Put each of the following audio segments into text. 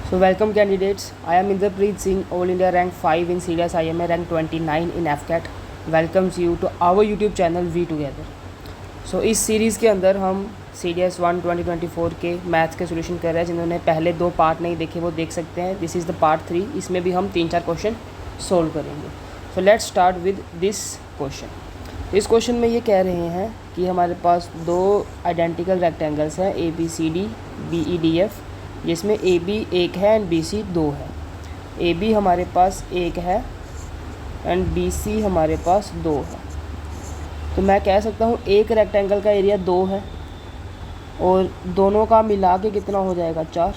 So welcome candidates. I am Inderpreet Singh, All India rank 5 in CDS IMA, rank 29 in FCAT. Welcomes you to our YouTube channel We Together. So इस series के अंदर हम CDS 1 2024 के maths के solution कर रहे हैं. जिन्होंने पहले 2 पार्ट नहीं देखे वो देख सकते हैं. This is the part 3. इसमें भी हम 3-4 क्वेश्चन सोल्व करेंगे. So let's start with this question. इस क्वेश्चन में ये कह रहे हैं कि हमारे पास 2 आइडेंटिकल रेक्टेंगल्स हैं ABCD BEDF, जिसमें AB 1 है एंड BC 2 है. AB हमारे पास 1 है एंड BC हमारे पास 2 है. तो मैं कह सकता हूँ एक रेक्टेंगल का एरिया 2 है और दोनों का मिला के कितना हो जाएगा 4.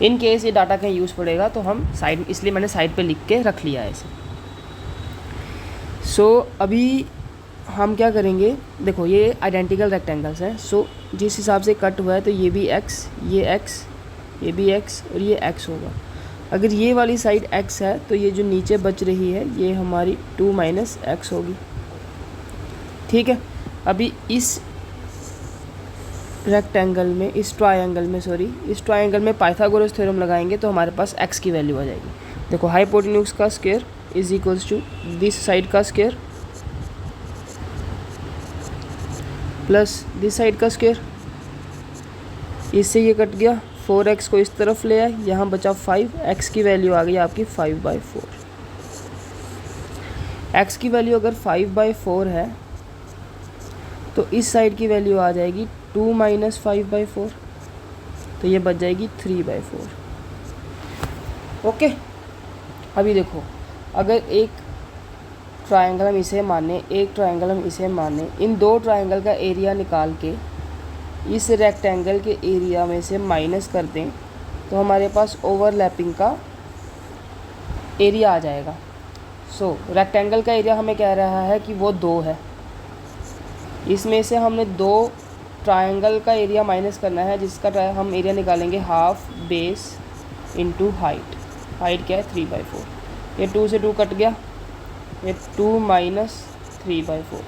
इन केस ये डाटा कहीं यूज़ पड़ेगा तो हम साइड, इसलिए मैंने साइड पे लिख के रख लिया है इसे. सो अभी हम क्या करेंगे, देखो ये आइडेंटिकल रेक्टेंगल्स हैं. सो जिस हिसाब से कट हुआ है तो ये भी x, ये x, ये भी x और ये x होगा. अगर ये वाली साइड x है तो ये जो नीचे बच रही है ये हमारी 2 माइनस x होगी. ठीक है. अभी इस रेक्टेंगल में, इस ट्रायंगल में पाइथागोरस थ्योरम लगाएंगे तो हमारे पास x की वैल्यू आ जाएगी. देखो हाइपोटेन्यूज का square is equals to this side का स्क्वायर प्लस दिस साइड का स्क्वायर. इससे ये कट गया. 4x को इस तरफ ले आए, यहाँ बचा 5. x की वैल्यू आ गई आपकी 5/4. x की वैल्यू अगर 5/4 है तो इस साइड की वैल्यू आ जाएगी 2 माइनस 5/4, तो ये बच जाएगी 3/4. ओके. अभी देखो, अगर एक ट्रायंगल हम इसे माने, एक ट्रायंगल हम इसे माने, इन 2 ट्रायंगल का एरिया निकाल के इस रेक्टेंगल के एरिया में से माइनस कर दें तो हमारे पास ओवरलैपिंग का एरिया आ जाएगा. सो रेक्टेंगल का एरिया हमें कह रहा है कि वो 2 है. इसमें से हमने 2 ट्रायंगल का एरिया माइनस करना है, जिसका हम एरिया निकालेंगे half base into height. Height क्या है 3/4. ये 2 से 2 कट गया, ये 2 माइनस 3/4.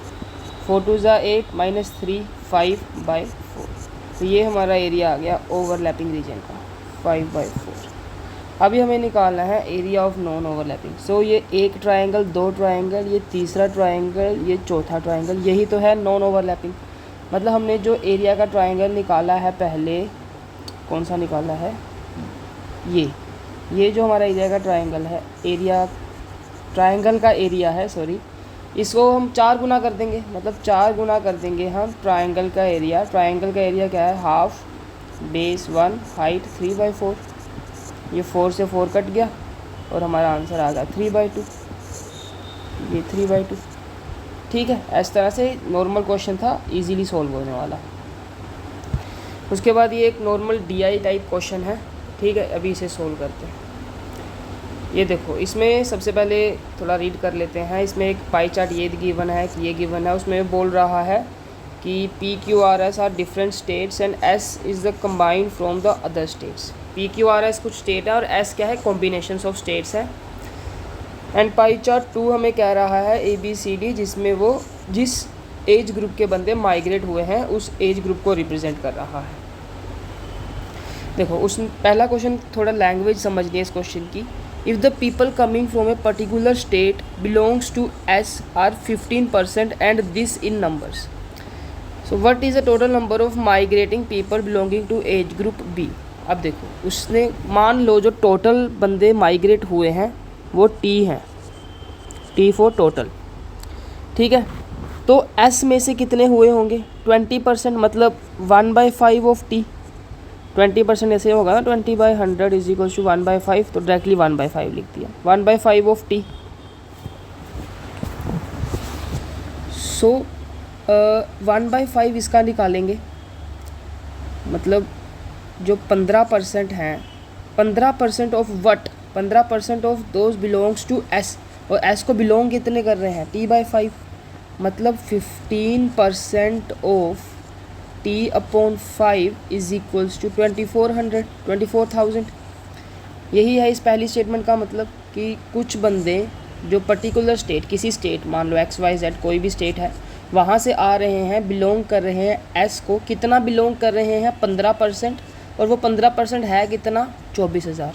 4 2 ज़ा 8 माइनस 3 5/4. तो ये हमारा एरिया आ गया ओवरलैपिंग रीजन का 5/4. अभी हमें निकालना है एरिया ऑफ नॉन ओवरलैपिंग. सो ये एक ट्रायंगल, 2 ट्रायंगल, ये तीसरा ट्रायंगल, ये चौथा ट्रायंगल, यही तो है नॉन ओवरलैपिंग. मतलब हमने जो एरिया का ट्रायंगल निकाला है पहले, कौन सा निकाला है, ये जो हमारा एरिया का ट्रायंगल है, ट्रायंगल का एरिया है, सॉरी, इसको हम 4 गुना कर देंगे. मतलब 4 गुना कर देंगे हम ट्रायंगल का एरिया. ट्रायंगल का एरिया क्या है, हाफ बेस 1 हाइट 3/4. ये 4 से 4 कट गया और हमारा आंसर आ गया 3/2. ये 3/2. ठीक है. इस तरह से नॉर्मल क्वेश्चन था, इजीली सॉल्व होने वाला. उसके बाद ये एक नॉर्मल DI टाइप क्वेश्चन है. ठीक है. अभी इसे सोल्व करते हैं. ये देखो, इसमें सबसे पहले थोड़ा रीड कर लेते हैं. इसमें एक पाई चार्ट ये गिवन है कि ये गिवन है. उसमें बोल रहा है कि PQRS are different states and S is the combined from the other states. PQRS कुछ स्टेट है और S क्या है, कॉम्बिनेशंस ऑफ स्टेट्स है. एंड पाई चार्ट 2 हमें कह रहा है ABCD, जिसमें वो जिस एज ग्रुप के बंदे माइग्रेट हुए हैं उस एज ग्रुप को रिप्रेजेंट कर रहा है. देखो, उस पहला क्वेश्चन थोड़ा लैंग्वेज समझनी है इस क्वेश्चन की. If the people coming from a particular state belongs to S are 15% and this in numbers. So what is the total number of migrating people belonging to age group B? अब देखो, उसने मान लो जो total बंदे migrate हुए हैं वो T हैं, T for टोटल. ठीक है. तो S में से कितने हुए होंगे, 20%, मतलब 1/5 ऑफ T. 20% ऐसे होगा ना, 20/100 इज इक्वल टू 1/5. तो डायरेक्टली 1/5 लिख दिया, 1/5 ऑफ T. सो 1/5 इसका निकालेंगे, मतलब जो 15% हैं, 15% of what, 15% of those belongs to S. और S को बिलोंग कितने कर रहे हैं, T/5. मतलब 15% of T/5 is equals to 24,000. यही है इस पहली स्टेटमेंट का मतलब कि कुछ बंदे जो पर्टिकुलर स्टेट, किसी स्टेट, मान लो XYZ कोई भी स्टेट है, वहाँ से आ रहे हैं, बिलोंग कर रहे हैं एस को. कितना बिलोंग कर रहे हैं, 15%. और वो 15% है कितना, 24,000।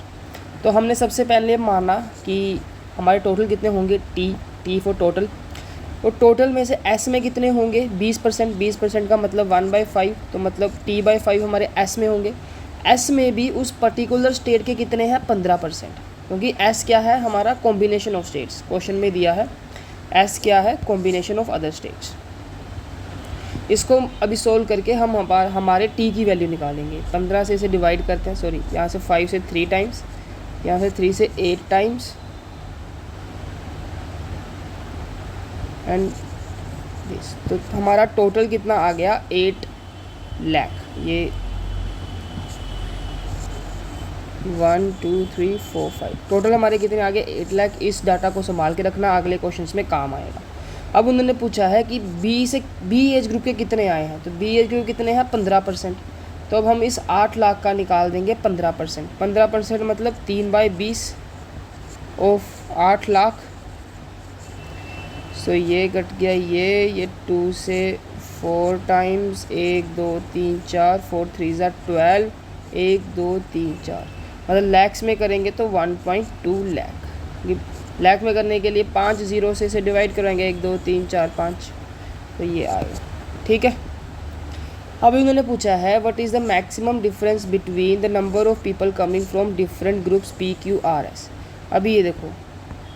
तो हमने सबसे पहले माना कि हमारे टोटल कितने होंगे, टी फॉर टोटल, और टोटल में से एस में कितने होंगे 20%, 20% का मतलब 1/5, तो मतलब t/5 हमारे एस में होंगे। एस में भी उस पर्टिकुलर स्टेट के कितने हैं 15%, क्योंकि एस क्या है हमारा कॉम्बिनेशन ऑफ स्टेट्स, क्वेश्चन में दिया है एस क्या है कॉम्बिनेशन ऑफ अदर स्टेट्स। इसको अभी सोल्व करके हम हमारे टी की वैल्यू निकालेंगे। 15 से इसे डिवाइड करते हैं, सॉरी यहाँ से 5 से 3 टाइम्स, यहाँ से 3 से 8 टाइम्स एंड दिस, तो हमारा टोटल कितना आ गया 8 लाख। ये 1 2 3 4 5 टोटल हमारे कितने आ गए 8 लाख। इस डाटा को संभाल के रखना, अगले क्वेश्चंस में काम आएगा। अब उन्होंने पूछा है कि बी एज ग्रुप के कितने आए हैं, तो बी एज ग्रुप कितने हैं 15%। तो अब हम इस 8 लाख का निकाल देंगे 15%। 15% मतलब 3/20 ऑफ 8 लाख। सो ये कट गया, ये 2 से 4 टाइम्स, 1 2 3 4, 4 3 ज़ा 12, 1 2 3 4, मतलब लैक्स में करेंगे तो 1.2 लाख। लैख में करने के लिए 5 जीरो से इसे डिवाइड करेंगे, 1 2 3 4 5, तो ये आएगा। ठीक है, अब इन्होंने पूछा है what is the maximum difference between the number of people coming from different groups P Q R S. अभी ये देखो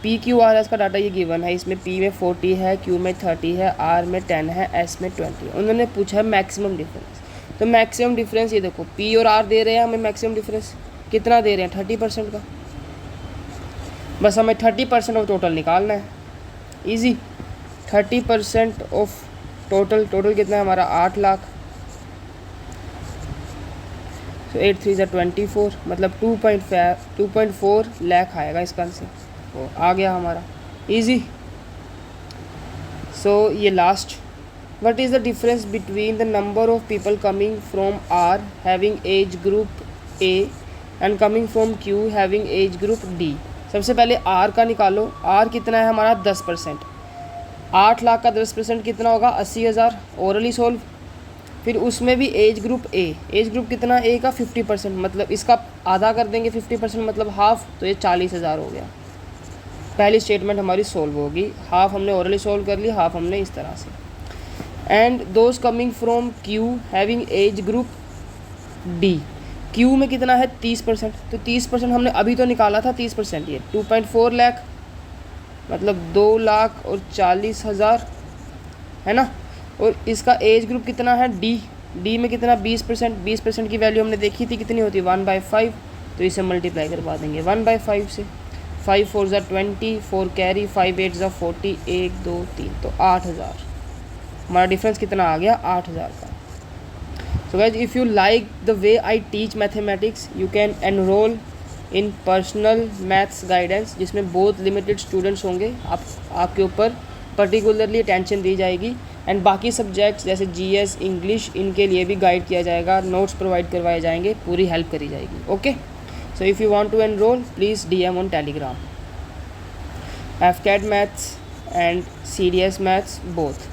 पी क्यू आर एस का डाटा ये गिवन है, इसमें पी में 40 है, क्यू में 30 है, आर में 10 है, एस में 20 है। उन्होंने पूछा है मैक्सिमम डिफरेंस, तो मैक्सिमम डिफरेंस ये देखो पी और आर दे रहे हैं हमें, मैक्सिमम डिफरेंस कितना दे रहे हैं 30% का। बस हमें 30% ऑफ टोटल निकालना है, इजी। 30% ऑफ टोटल कितना है हमारा 8 लाख। तो 8 3 ज़ा 24, मतलब 2.4 लाख आएगा इसका आंसर। तो आ गया हमारा, इजी। सो ये last, what is the difference between the number of people coming from R having age group A and coming from Q having age group D. सबसे पहले आर का निकालो, आर कितना है हमारा 10%, 8 लाख का 10% कितना होगा 80,000, ओरली सोल्व। फिर उसमें भी एज ग्रुप ए, एज ग्रुप कितना ए का 50%, मतलब इसका आधा कर देंगे 50%, मतलब हाफ, तो ये 40,000 हो गया। पहली स्टेटमेंट हमारी सोल्व होगी, हाफ हमने ओरली सोल्व कर ली, हाफ हमने इस तरह से। And those coming from Q having age group D, Q में कितना है 30%, तो 30% हमने अभी तो निकाला था 30%, ये 2.4 लाख, मतलब 2,40,000 है ना। और इसका एज ग्रुप कितना है डी में कितना 20%, 20% की वैल्यू हमने देखी थी कितनी होती है 1/5, तो इसे मल्टीप्लाई करवा देंगे 1/5 से। 5 4 ज़ा 20, 4 कैरी, 5 8 ज़ा 40, 1 2 3, तो 8,000 हमारा डिफरेंस कितना आ गया 8,000 का। So guys, if you like the way I teach mathematics, you can enroll in personal maths guidance, जिसमें बहुत लिमिटेड स्टूडेंट्स होंगे। आपके ऊपर पर्टिकुलरली अटेंशन दी जाएगी, एंड बाकी सब्जेक्ट्स जैसे जीएस, इंग्लिश, इनके लिए भी गाइड किया जाएगा, नोट्स प्रोवाइड करवाए जाएंगे, पूरी हेल्प करी जाएगी। Okay, so if you want to enroll please DM on Telegram. FCAT maths and CDS maths both,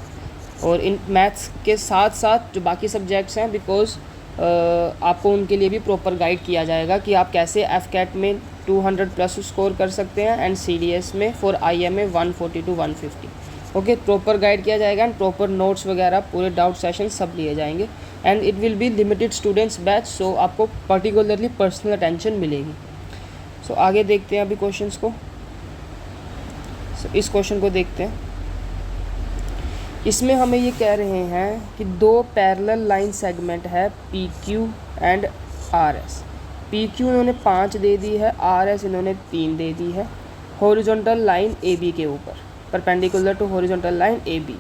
और इन मैथ्स के साथ साथ जो बाकी सब्जेक्ट्स हैं, बिकॉज आपको उनके लिए भी प्रॉपर गाइड किया जाएगा कि आप कैसे FCAT में 200+ स्कोर कर सकते हैं, एंड CDS में for IMA 140 to 150। Okay, proper guide किया जाएगा, एंड प्रॉपर नोट्स वगैरह, पूरे डाउट सेशन सब लिए जाएंगे, and it will be limited students batch, so आपको पर्टिकुलरली पर्सनल अटेंशन मिलेगी। सो आगे देखते हैं अभी क्वेश्चंस को। इस क्वेश्चन को देखते हैं। इसमें हमें ये कह रहे हैं कि 2 पैरेलल लाइन सेगमेंट है PQ एंड RS। PQ इन्होंने 5 दे दी है, RS इन्होंने 3 दे दी है, हॉरिजॉन्टल लाइन AB के ऊपर, perpendicular to horizontal line AB,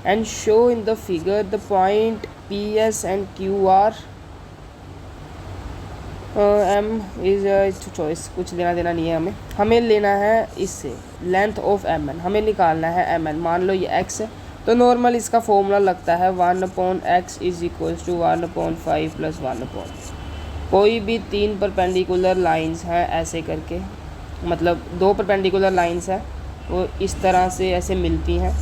and show in the figure the point PS and QR M is choice, कुछ देना नहीं है हमें लेना है इससे लेंथ ऑफ MN, हमें निकालना है MN। मान लो ये X है, तो नॉर्मल इसका फॉर्मूला लगता है 1/x इज इक्वल्स टू 1/5 + 1/। कोई भी 3 परपेंडिकुलर लाइंस हैं ऐसे करके, मतलब 2 परपेंडिकुलर लाइंस हैं वो इस तरह से ऐसे मिलती हैं,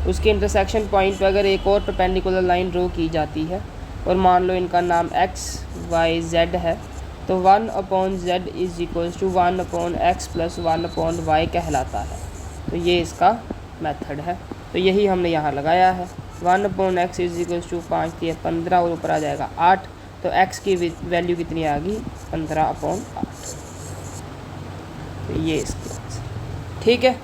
उसके इंटरसेक्शन पॉइंट पर अगर एक और परपेंडिकुलर लाइन ड्रॉ की जाती है और मान लो इनका नाम x y z है, तो 1/z is equals to 1/x plus 1/y कहलाता है। तो ये इसका मेथड है। तो यही हमने यहाँ लगाया है। 1/x इज इक्वल्स टू 5 × 15 और ऊपर आ जाएगा 8। तो x की वैल्यू कितनी आ गई? 15/8। तो ये इसकी आंसर। ठीक है।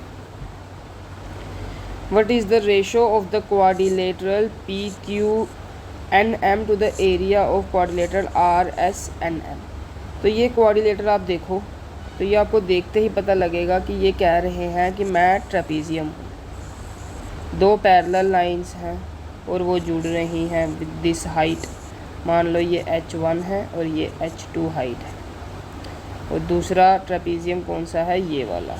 What is the ratio of the quadrilateral PQNM to the area of quadrilateral RSNM? तो ये क्वाड्रिलेटरल आप देखो तो ये आपको देखते ही पता लगेगा कि ये कह रहे हैं कि मैं ट्रेपीजियम हूँ। दो पैरेलल लाइंस हैं और वो जुड़ रही हैं विद दिस हाइट। मान लो ये H1 है और ये H2 हाइट है, और दूसरा ट्रेपीजियम कौन सा है? ये वाला।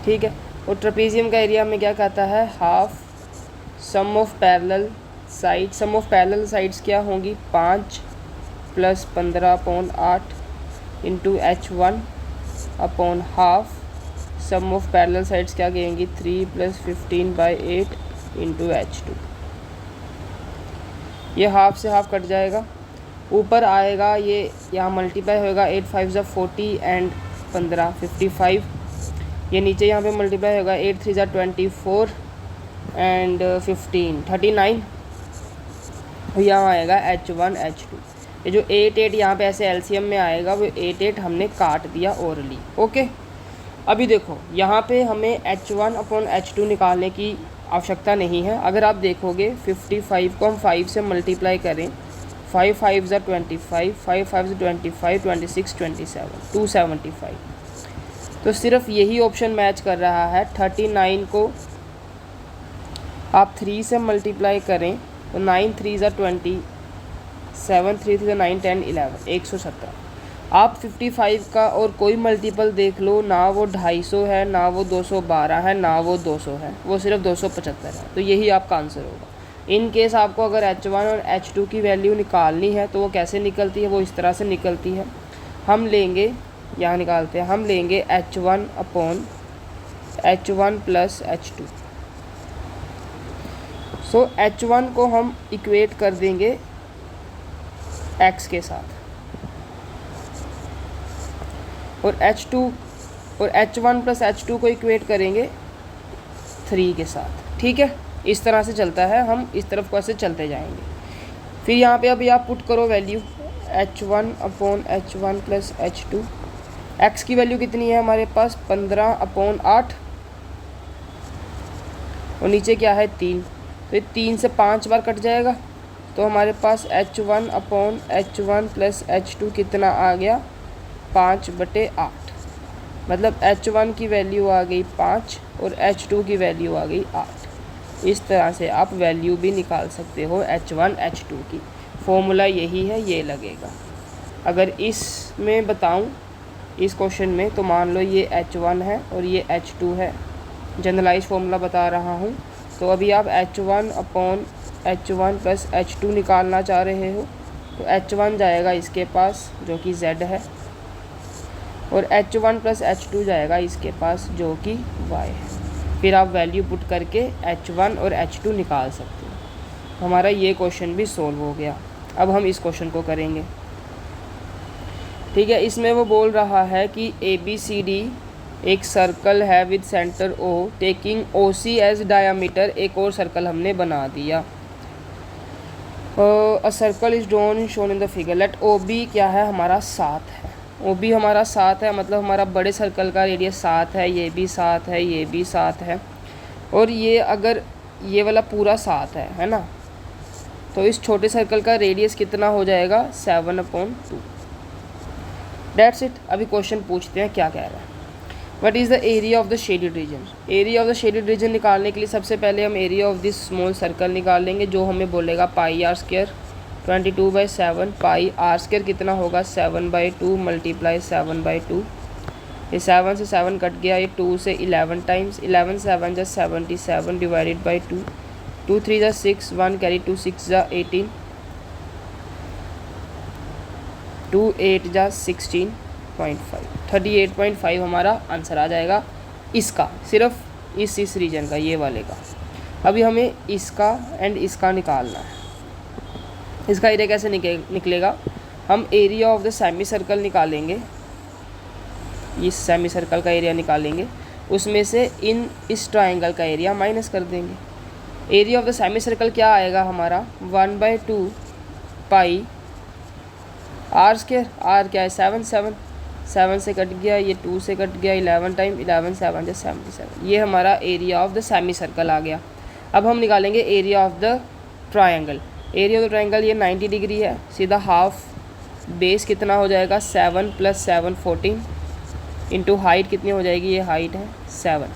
ठीक है। और ट्रेपीजियम का एरिया में क्या कहता है? Half sum of parallel side. Sum of parallel sides क्या होंगी? 5 + 15/8 into H1 upon half sum of parallel sides क्या कहेंगी? 3 + 15/8 इंटू H2। ये हाफ से हाफ कट जाएगा, ऊपर आएगा ये यहाँ मल्टीप्लाई होएगा। 8 × 5 = 40 एंड 15 55। ये नीचे यहाँ पे मल्टीप्लाई होगा। 8 × 3 = 24 एंड 15 39। यहाँ आएगा H1 H2। ये जो 8 यहाँ पे ऐसे एलसीएम में आएगा वो 8 हमने काट दिया ओरली। ओके। अभी देखो यहाँ पे हमें H1/H2 निकालने की आवश्यकता नहीं है। अगर आप देखोगे 55 को हम 5 से मल्टीप्लाई करें, 5 × 5 = 25, 5 × 5 = 25, 26 27 275। तो सिर्फ यही ऑप्शन मैच कर रहा है। 39 को आप 3 से मल्टीप्लाई करें तो 9 × 3 = 27, 3 × 3 = 9 10 11 117। आप 55 का और कोई मल्टीपल देख लो, ना वो 250 है, ना वो 212 है, ना वो 200 है, वो सिर्फ 275 है। तो यही आपका आंसर होगा। इन केस आपको अगर H1 और H2 की वैल्यू निकालनी है तो वो कैसे निकलती है? वो इस तरह से निकलती है। हम लेंगे, यहाँ निकालते हैं, हम लेंगे H1/H1 + H2। सो H1 को हम इक्वेट कर देंगे x के साथ, और H2 और H1 + H2 को इक्वेट करेंगे 3 के साथ। ठीक है। इस तरह से चलता है, हम इस तरफ कैसे चलते जाएंगे। फिर यहाँ पे अभी आप पुट करो वैल्यू H1/H1 + H2। x की वैल्यू कितनी है हमारे पास? 15/8, और नीचे क्या है? 3। तो ये 3 से 5 बार कट जाएगा। तो हमारे पास H1/H1 + H2 कितना आ गया? 5/8। मतलब H1 की वैल्यू आ गई 5 और H2 की वैल्यू आ गई 8। इस तरह से आप वैल्यू भी निकाल सकते हो H1 H2 की। फॉर्मूला यही है, ये लगेगा। अगर इसमें बताऊं, इस क्वेश्चन में, तो मान लो ये H1 है और ये H2 है। जनरलाइज फार्मूला बता रहा हूँ। तो अभी आप H1/H1 + H2 निकालना चाह रहे हो, तो H1 जाएगा इसके पास जो कि Z है, और H1 + H2 जाएगा इसके पास जो कि Y है। फिर आप वैल्यू पुट करके H1 और H2 निकाल सकते हो। हमारा ये क्वेश्चन भी सॉल्व हो गया। अब हम इस क्वेश्चन को करेंगे। ठीक है। इसमें वो बोल रहा है कि ABCD एक सर्कल है with centre O taking OC as diameter. एक और सर्कल हमने बना दिया। A circle is drawn shown in the figure. Let OB क्या है? हमारा 7 है। OB हमारा 7 है, मतलब हमारा बड़े सर्कल का रेडियस 7 है, ये भी 7 है, ये भी 7 है, और ये अगर ये वाला पूरा 7 है ना, तो इस छोटे सर्कल का रेडियस कितना हो जाएगा? 7/2। That's it. अभी क्वेश्चन पूछते हैं क्या कह रहा है। What is the area of the shaded reason? Area of the shaded reason निकालने के लिए सबसे पहले हम area of this small circle निकाल लेंगे, जो हमें बोलेगा πr²। 22/7 πr² कितना होगा? 7/2 × 7/2। ये 7 से 7 कट गया, ये 2 से 11 टाइम्स। 11 7 = 77 divided by 2। 2 3 = 6, 1 कैरी 2 6 = 18, 2 8 = 16.5। 38.5 हमारा आंसर आ जाएगा इसका, सिर्फ इस रीजन का, ये वाले का। अभी हमें इसका एंड इसका निकालना है। इसका एरिया कैसे निकलेगा, हम area of the semi circle निकालेंगे, इस सेमी सर्कल का एरिया निकालेंगे, उसमें से इस ट्राइंगल का एरिया माइनस कर देंगे। Area of the semi circle क्या आएगा हमारा 1/2 पाई r²। r क्या है 7 से कट गया, ये 2 से कट गया, 11 टाइम 11 7 से 77। ये हमारा area of the semi circle आ गया। अब हम निकालेंगे area of the triangle. Area of the triangle ये 90 डिग्री है, सीधा हाफ बेस कितना हो जाएगा 7 + 7 14 इंटू हाइट कितनी हो जाएगी, ये हाइट है 7।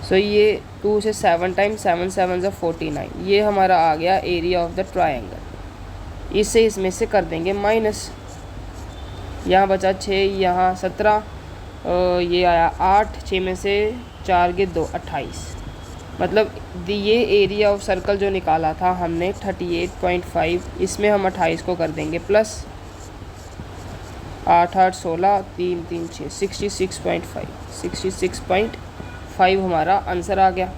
सो ये 2 से 7 टाइम 7 7 से 49, ये हमारा आ गया एरिया ऑफ द ट्राइंगल। इससे इसमें से कर देंगे माइनस, यहाँ बचा 6, यहाँ 17, ये आया 8, 6 में से 4 के 2 28। मतलब ये एरिया ऑफ सर्कल जो निकाला था हमने 38.5, इसमें हम 28 को कर देंगे प्लस 8 8 16 3 3 6 66.5 हमारा आंसर आ गया।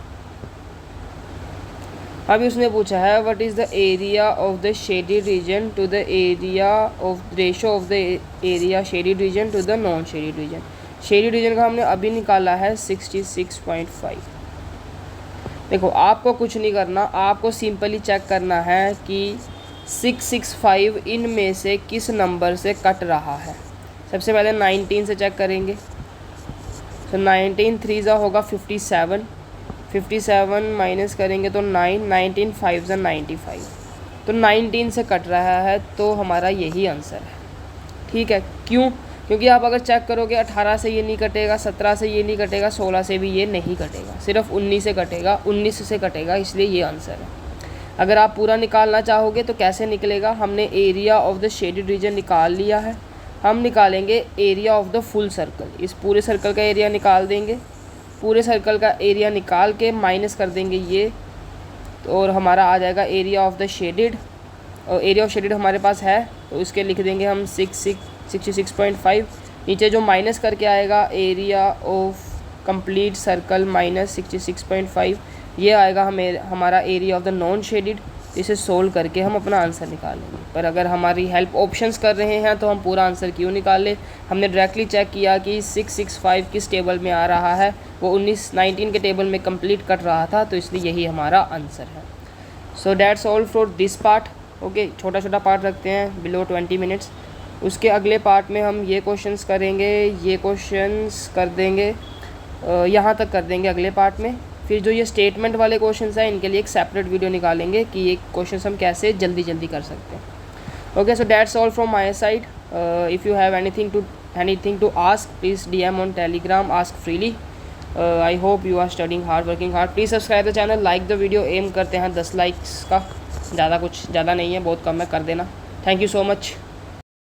अभी उसने पूछा है what is the area of the shaded region to the area of ratio of the area shaded region to the non shaded region. Shaded region का हमने अभी निकाला है 66.5। देखो आपको कुछ नहीं करना, आपको सिंपली चेक करना है कि 665 इनमें से किस नंबर से कट रहा है। सबसे पहले 19 से चेक करेंगे। तो 19 3 ज़ा होगा 57, 57 माइनस करेंगे तो 9, 19 5 ज़ा 95। तो 19 से कट रहा है, तो हमारा यही आंसर है। ठीक है, क्यों? क्योंकि आप अगर चेक करोगे 18 से ये नहीं कटेगा, 17 से ये नहीं कटेगा, 16 से भी ये नहीं कटेगा, सिर्फ 19 से कटेगा, 19 से कटेगा, इसलिए ये आंसर है। अगर आप पूरा निकालना चाहोगे तो कैसे निकलेगा, हमने area of the shaded reason निकाल लिया है, हम निकालेंगे area of the full circle. इस पूरे सर्कल का एरिया निकाल देंगे, पूरे सर्कल का एरिया निकाल के माइनस कर देंगे ये, और हमारा आ जाएगा एरिया ऑफ द शेडेड। और एरिया ऑफ शेडेड हमारे पास है तो इसके लिख देंगे हम 66.5। नीचे जो माइनस करके आएगा area of complete circle minus 66.5, ये आएगा हमारा area of the non shaded. इसे सोल्व करके हम अपना आंसर निकालेंगे। पर अगर हमारी हेल्प ऑप्शंस कर रहे हैं तो हम पूरा आंसर क्यों निकालें। हमने डायरेक्टली चेक किया कि 665 किस टेबल में आ रहा है, वो 19 के टेबल में कंप्लीट कट रहा था, तो इसलिए यही हमारा आंसर है। सो that's all for this part. Okay, छोटा छोटा पार्ट रखते हैं बिलो 20 मिनट्स। उसके अगले पार्ट में हम ये क्वेश्चंस करेंगे, ये क्वेश्चंस कर देंगे, यहाँ तक कर देंगे अगले पार्ट में। फिर जो ये स्टेटमेंट वाले क्वेश्चंस हैं इनके लिए एक सेपरेट वीडियो निकालेंगे कि ये क्वेश्चंस हम कैसे जल्दी जल्दी कर सकते हैं। Okay, so that's all from my side. If you have anything to ask please DM on Telegram, ask freely. I hope you are studying hard, working hard. Please subscribe the channel, like the video. एम करते हैं 10 likes का, ज़्यादा नहीं है, बहुत कम है, कर देना। Thank you so much.